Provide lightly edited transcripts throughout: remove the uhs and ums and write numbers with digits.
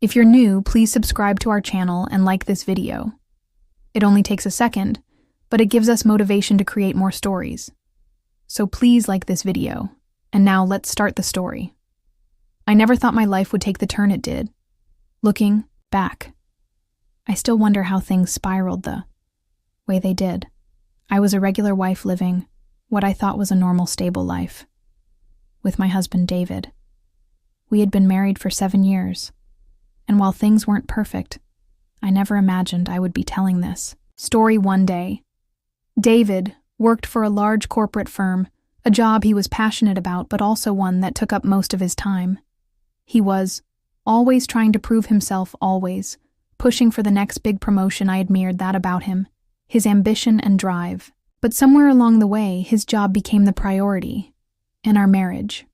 If you're new, please subscribe to our channel and like this video. It only takes a second, but it gives us motivation to create more stories. So please like this video. And now let's start the story. I never thought my life would take the turn it did. Looking back, I still wonder how things spiraled the way they did. I was a regular wife living what I thought was a normal, stable life with my husband, David. We had been married for 7 years, and while things weren't perfect, I never imagined I would be telling this story one day. David worked for a large corporate firm, a job he was passionate about, but also one that took up most of his time. He was always trying to prove himself, always pushing for the next big promotion. I admired that about him, his ambition and drive. But somewhere along the way, his job became the priority, and our marriage,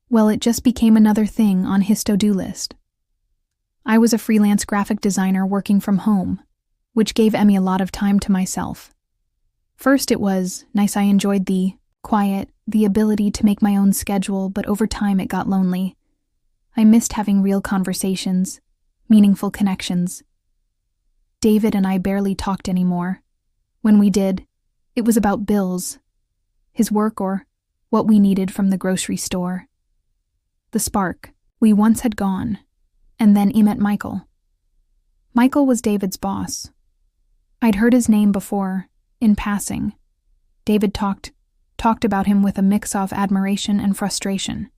well, it just became another thing on his to-do list. I was a freelance graphic designer working from home, which gave Emmy a lot of time to myself. First, it was nice. I enjoyed the quiet, the ability to make my own schedule, but over time it got lonely. I missed having real conversations, meaningful connections. David and I barely talked anymore. When we did, it was about bills, his work, or what we needed from the grocery store. The spark we once had gone, and then I met Michael. Michael was David's boss. I'd heard his name before, in passing. David talked about him with a mix of admiration and frustration.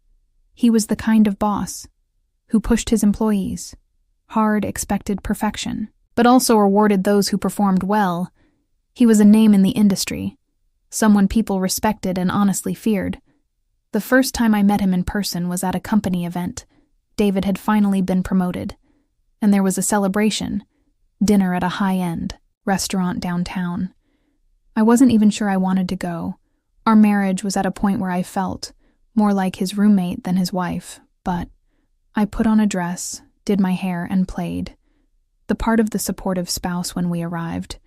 He was the kind of boss who pushed his employees hard, expected perfection, but also rewarded those who performed well. He was a name in the industry, someone people respected and honestly feared. The first time I met him in person was at a company event. David had finally been promoted, and there was a celebration, dinner at a high-end restaurant downtown. I wasn't even sure I wanted to go. Our marriage was at a point where I felt more like his roommate than his wife, but I put on a dress, did my hair, and played the part of the supportive spouse when we arrived.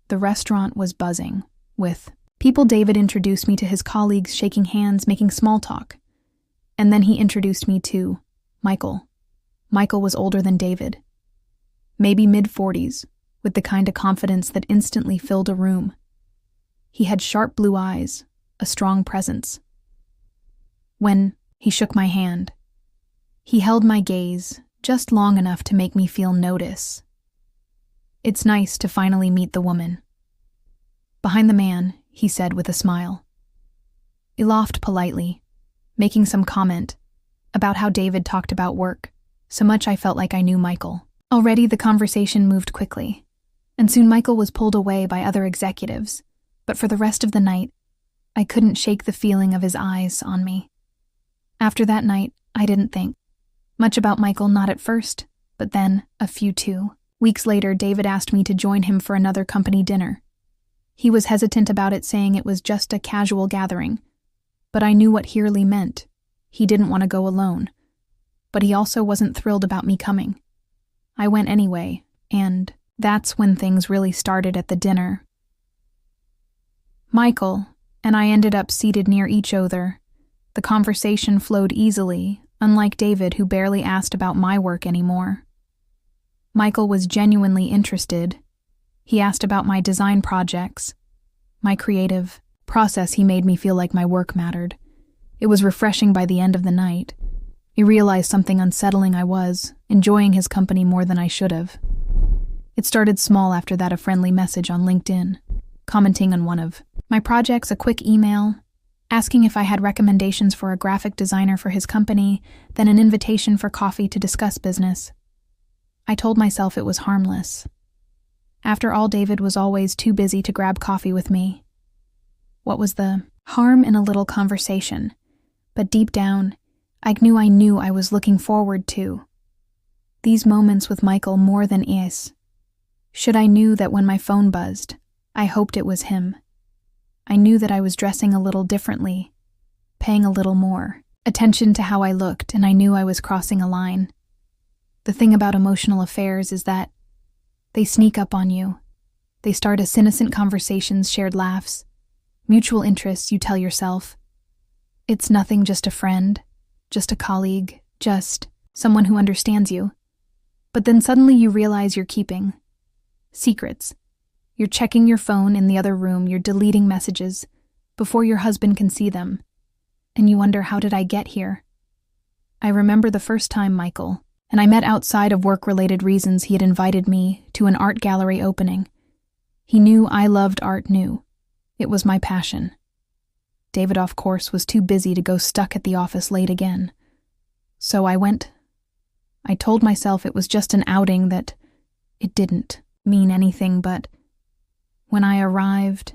The restaurant was buzzing with people. David introduced me to his colleagues, shaking hands, making small talk. And then he introduced me to Michael. Michael was older than David, maybe mid-40s, with the kind of confidence that instantly filled a room. He had sharp blue eyes, a strong presence. When he shook my hand, he held my gaze just long enough to make me feel notice. It's nice to finally meet the woman behind the man, he said with a smile. He laughed politely, making some comment about how David talked about work, so much I felt like I knew Michael. Already the conversation moved quickly, and soon Michael was pulled away by other executives, but for the rest of the night, I couldn't shake the feeling of his eyes on me. After that night, I didn't think much about Michael, not at first, but then a few too. Weeks later, David asked me to join him for another company dinner. He was hesitant about it, saying it was just a casual gathering, but I knew what Hurley meant. He didn't want to go alone, but he also wasn't thrilled about me coming. I went anyway, and that's when things really started at the dinner. Michael and I ended up seated near each other. The conversation flowed easily, unlike David, who barely asked about my work anymore. Michael was genuinely interested. He asked about my design projects, my creative process. He made me feel like my work mattered. It was refreshing. By the end of the night, I realized something unsettling. I was enjoying his company more than I should have. It started small after that, a friendly message on LinkedIn, commenting on one of my projects, a quick email, asking if I had recommendations for a graphic designer for his company, then an invitation for coffee to discuss business. I told myself it was harmless. After all, David was always too busy to grab coffee with me. What was the harm in a little conversation? But deep down, I knew I was looking forward to these moments with Michael more than is. Should I knew that when my phone buzzed, I hoped it was him. I knew that I was dressing a little differently, paying a little more attention to how I looked, and I knew I was crossing a line. The thing about emotional affairs is that they sneak up on you. They start as innocent conversations, shared laughs, mutual interests. You tell yourself, it's nothing, just a friend, just a colleague, just someone who understands you. But then suddenly you realize you're keeping secrets. You're checking your phone in the other room, you're deleting messages before your husband can see them. And you wonder, how did I get here? I remember the first time Michael and I met outside of work-related reasons. He had invited me to an art gallery opening. He knew I loved art, knew it was my passion. David, of course, was too busy to go stuck at the office late again. So I went. I told myself it was just an outing, that it didn't mean anything, but when I arrived,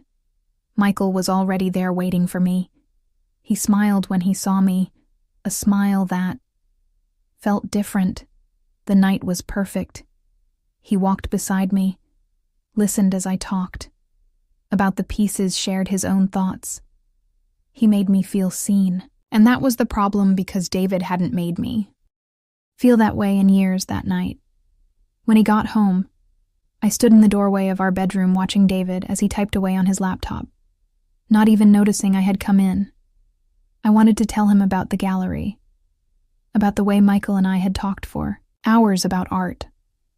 Michael was already there waiting for me. He smiled when he saw me, a smile that felt different. The night was perfect. He walked beside me, listened as I talked about the pieces, shared his own thoughts. He made me feel seen, and that was the problem, because David hadn't made me feel that way in years. That night, when he got home, I stood in the doorway of our bedroom watching David as he typed away on his laptop, not even noticing I had come in. I wanted to tell him about the gallery, about the way Michael and I had talked for hours about art,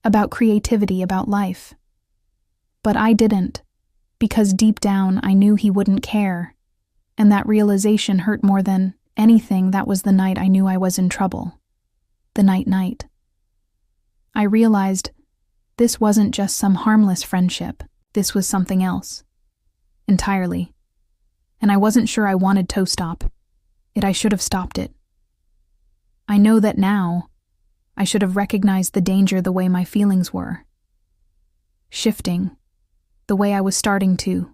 about creativity, about life. But I didn't, because deep down I knew he wouldn't care, and that realization hurt more than anything. That was the night I knew I was in trouble. The night. I realized this wasn't just some harmless friendship. This was something else. Entirely. And I wasn't sure I wanted to stop it. I should have stopped it. I know that now. I should have recognized the danger, the way my feelings were shifting, the way I was starting to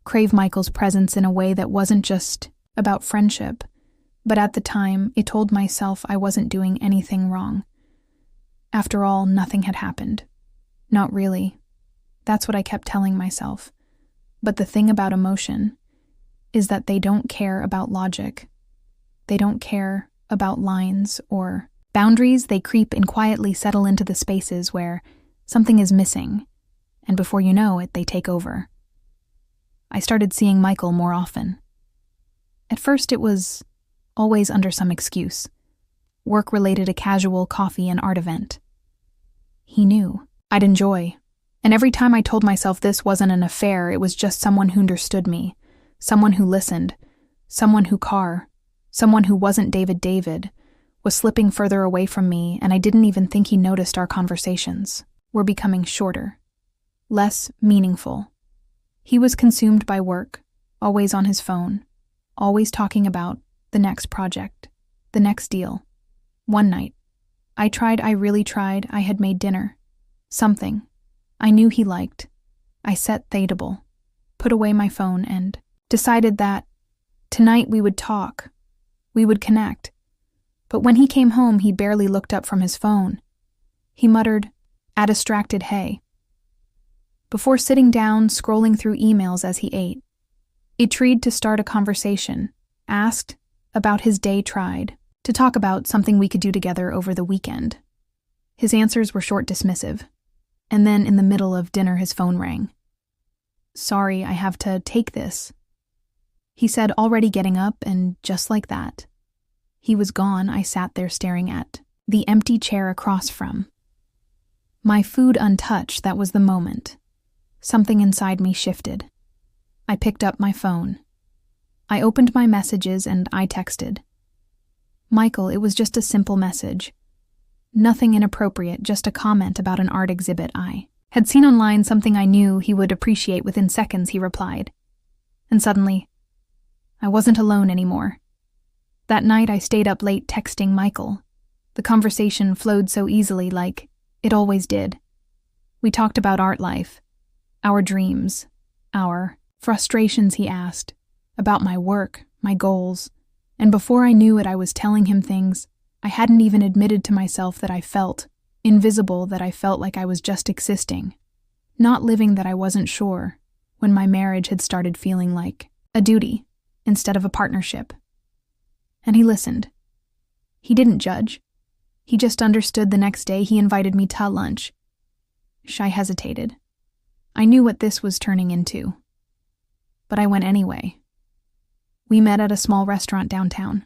crave Michael's presence in a way that wasn't just about friendship, but at the time, it told myself I wasn't doing anything wrong. After all, nothing had happened. Not really. That's what I kept telling myself. But the thing about emotion is that they don't care about logic. They don't care about lines or boundaries. They creep and quietly settle into the spaces where something is missing, and before you know it, they take over. I started seeing Michael more often. At first, it was always under some excuse. Work-related, a casual coffee and art event. He knew I'd enjoy. And every time I told myself this wasn't an affair, it was just someone who understood me, someone who listened, someone who someone who wasn't David, was slipping further away from me, and I didn't even think he noticed. Our conversations were becoming shorter, less meaningful. He was consumed by work, always on his phone, always talking about the next project, the next deal. One night, I really tried. I had made dinner. Something I knew he liked. I set the table, put away my phone, and decided that tonight we would talk. We would connect. But when he came home, he barely looked up from his phone. He muttered, a distracted hey, before sitting down, scrolling through emails as he ate. He tried to start a conversation, asked about his day, tried to talk about something we could do together over the weekend. His answers were short, dismissive. And then in the middle of dinner, his phone rang. Sorry, I have to take this, he said, already getting up, and just like that, he was gone. I sat there staring at the empty chair across from my food, untouched. That was the moment. Something inside me shifted. I picked up my phone. I opened my messages and I texted Michael. It was just a simple message. Nothing inappropriate, just a comment about an art exhibit I had seen online, something I knew he would appreciate. Within seconds, he replied. And suddenly, I wasn't alone anymore. That night, I stayed up late texting Michael. The conversation flowed so easily, like it always did. We talked about art life, our dreams, our frustrations. He asked about my work, my goals, and before I knew it, I was telling him things I hadn't even admitted to myself that I felt invisible, that I felt like I was just existing, not living, that I wasn't sure when my marriage had started feeling like a duty instead of a partnership. And he listened. He didn't judge. He just understood. The next day, he invited me to lunch. I hesitated. I knew what this was turning into. But I went anyway. We met at a small restaurant downtown.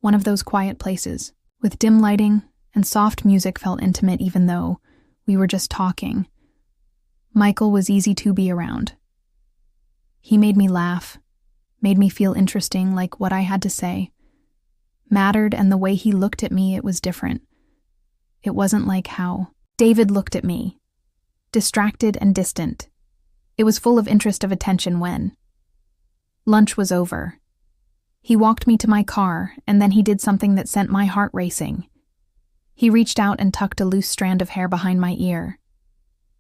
One of those quiet places, with dim lighting and soft music felt intimate even though we were just talking. Michael was easy to be around. He made me laugh, made me feel interesting, like what I had to say mattered, and the way he looked at me, it was different. It wasn't like how David looked at me, distracted and distant. It was full of interest, of attention. When lunch was over, he walked me to my car, and then he did something that sent my heart racing. He reached out and tucked a loose strand of hair behind my ear.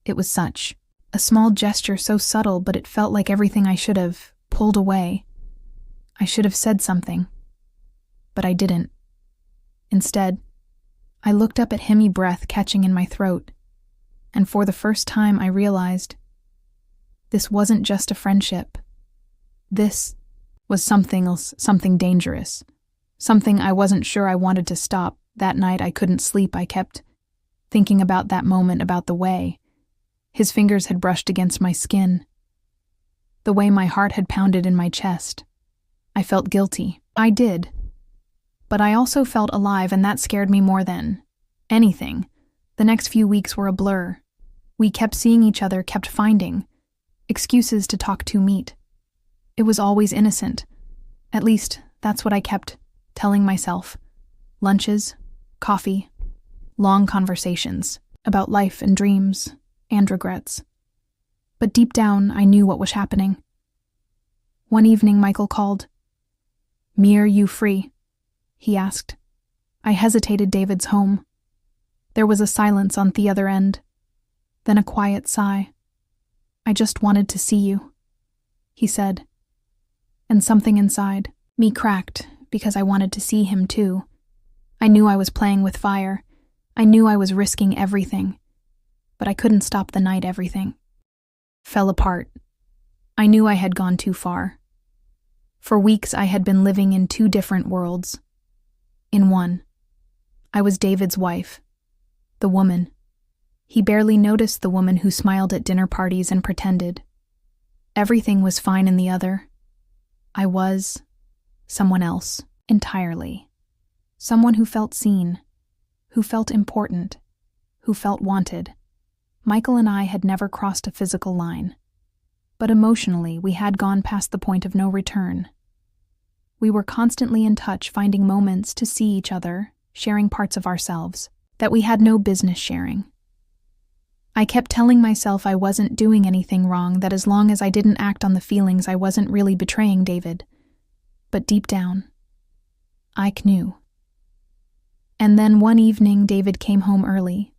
It was such a small gesture, so subtle, but it felt like everything I should have pulled away. I should have said something, but I didn't. Instead, I looked up at him, breath catching in my throat, and for the first time I realized this wasn't just a friendship. This was something else, something dangerous, something I wasn't sure I wanted to stop. That night I couldn't sleep. I kept thinking about that moment, about the way his fingers had brushed against my skin, the way my heart had pounded in my chest. I felt guilty. I did. But I also felt alive, and that scared me more than anything. The next few weeks were a blur. We kept seeing each other, kept finding excuses to talk, to meet. It was always innocent. At least, that's what I kept telling myself. Lunches, coffee, long conversations about life and dreams and regrets. But deep down, I knew what was happening. One evening, Michael called. "Me, are you free?" he asked. I hesitated. David's home. There was a silence on the other end, then a quiet sigh. "I just wanted to see you," he said. And something inside me cracked, because I wanted to see him too. I knew I was playing with fire. I knew I was risking everything. But I couldn't stop the night. Everything fell apart. I knew I had gone too far. For weeks I had been living in two different worlds. In one, I was David's wife, the woman. He barely noticed, the woman who smiled at dinner parties and pretended everything was fine. In the other, I was someone else entirely. Someone who felt seen, who felt important, who felt wanted. Michael and I had never crossed a physical line, but emotionally we had gone past the point of no return. We were constantly in touch, finding moments to see each other, sharing parts of ourselves that we had no business sharing. I kept telling myself I wasn't doing anything wrong, that as long as I didn't act on the feelings, I wasn't really betraying David. But deep down, I knew. And then one evening, David came home early.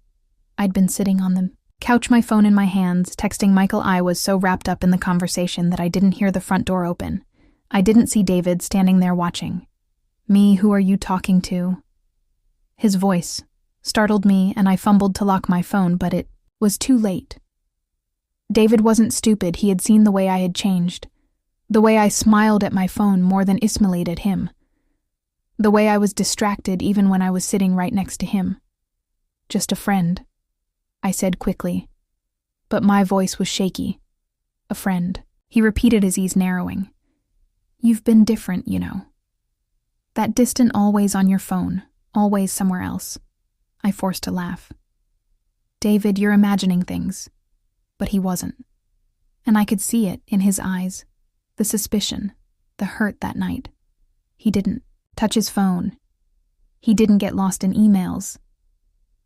I'd been sitting on the couch, my phone in my hands, texting Michael. I was so wrapped up in the conversation that I didn't hear the front door open. I didn't see David standing there watching. "Me, who are you talking to?" His voice startled me, and I fumbled to lock my phone, but it was too late. David wasn't stupid. He had seen the way I had changed, the way I smiled at my phone more than Ismailed at him, the way I was distracted even when I was sitting right next to him. "Just a friend," I said quickly, but my voice was shaky. "A friend," he repeated, his ease narrowing. "You've been different, you know. That distant, always on your phone, always somewhere else." I forced a laugh. "David, you're imagining things." But he wasn't. And I could see it in his eyes, the suspicion, the hurt that night. He didn't touch his phone. He didn't get lost in emails.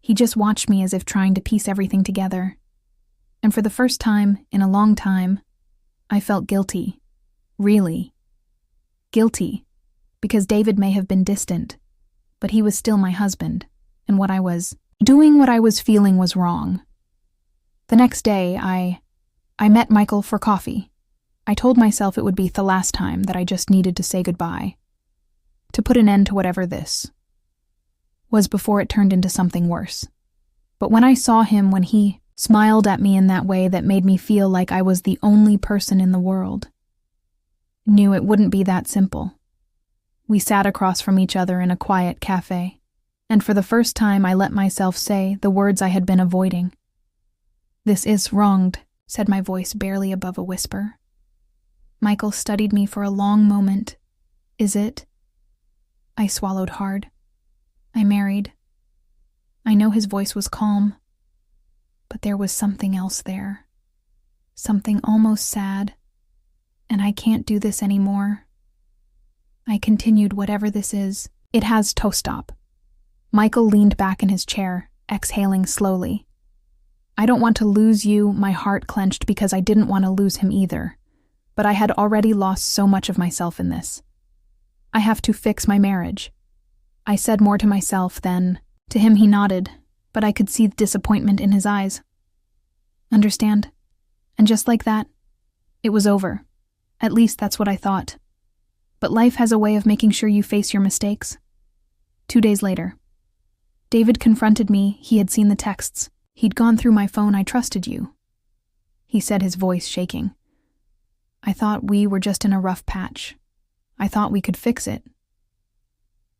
He just watched me as if trying to piece everything together. And for the first time in a long time, I felt guilty. Really guilty. Because David may have been distant, but he was still my husband, and what I was doing, what I was feeling was wrong. The next day, I met Michael for coffee. I told myself it would be the last time, that I just needed to say goodbye, to put an end to whatever this was before it turned into something worse. But when I saw him, when he smiled at me in that way that made me feel like I was the only person in the world, knew it wouldn't be that simple. We sat across from each other in a quiet cafe, and for the first time I let myself say the words I had been avoiding. "This is wronged," said my voice barely above a whisper. Michael studied me for a long moment. "Is it?" I swallowed hard. "I married I know his voice was calm, but there was something else there. Something almost sad. And I can't do this anymore. I continued, whatever this is, it has to stop. Michael leaned back in his chair, exhaling slowly. I don't want to lose you, my heart clenched because I didn't want to lose him either. But I had already lost so much of myself in this. I have to fix my marriage. I said more to myself than to him. He nodded, but I could see the disappointment in his eyes. Understand? And just like that, it was over. At least that's what I thought. But life has a way of making sure you face your mistakes. 2 days later, David confronted me. He had seen the texts. He'd gone through my phone. I trusted you, he said, his voice shaking. I thought we were just in a rough patch. I thought we could fix it.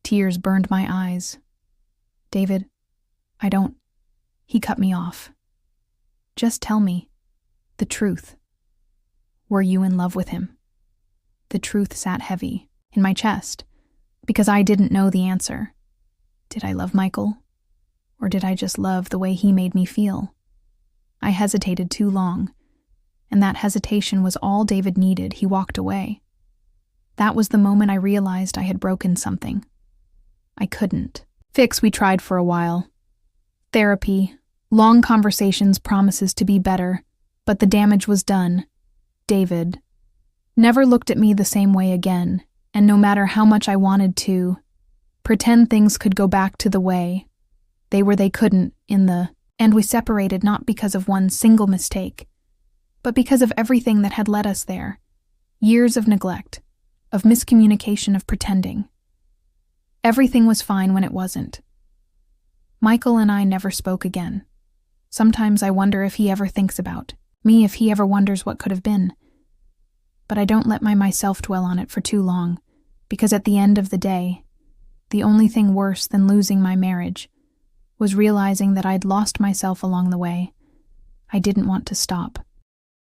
Tears burned my eyes. David, I don't... He cut me off. Just tell me the truth. Were you in love with him? The truth sat heavy in my chest because I didn't know the answer. Did I love Michael? Or did I just love the way he made me feel? I hesitated too long, and that hesitation was all David needed. He walked away. That was the moment I realized I had broken something. I couldn't fix. We tried for a while. Therapy, long conversations, promises to be better, but the damage was done. David never looked at me the same way again, and no matter how much I wanted to pretend things could go back to the way they couldn't. In the end, we separated not because of one single mistake, but because of everything that had led us there. Years of neglect, of miscommunication, of pretending. Everything was fine when it wasn't. Michael and I never spoke again. Sometimes I wonder if he ever thinks about me, if he ever wonders what could have been. But I don't let myself dwell on it for too long, because at the end of the day, the only thing worse than losing my marriage was realizing that I'd lost myself along the way. I didn't want to stop.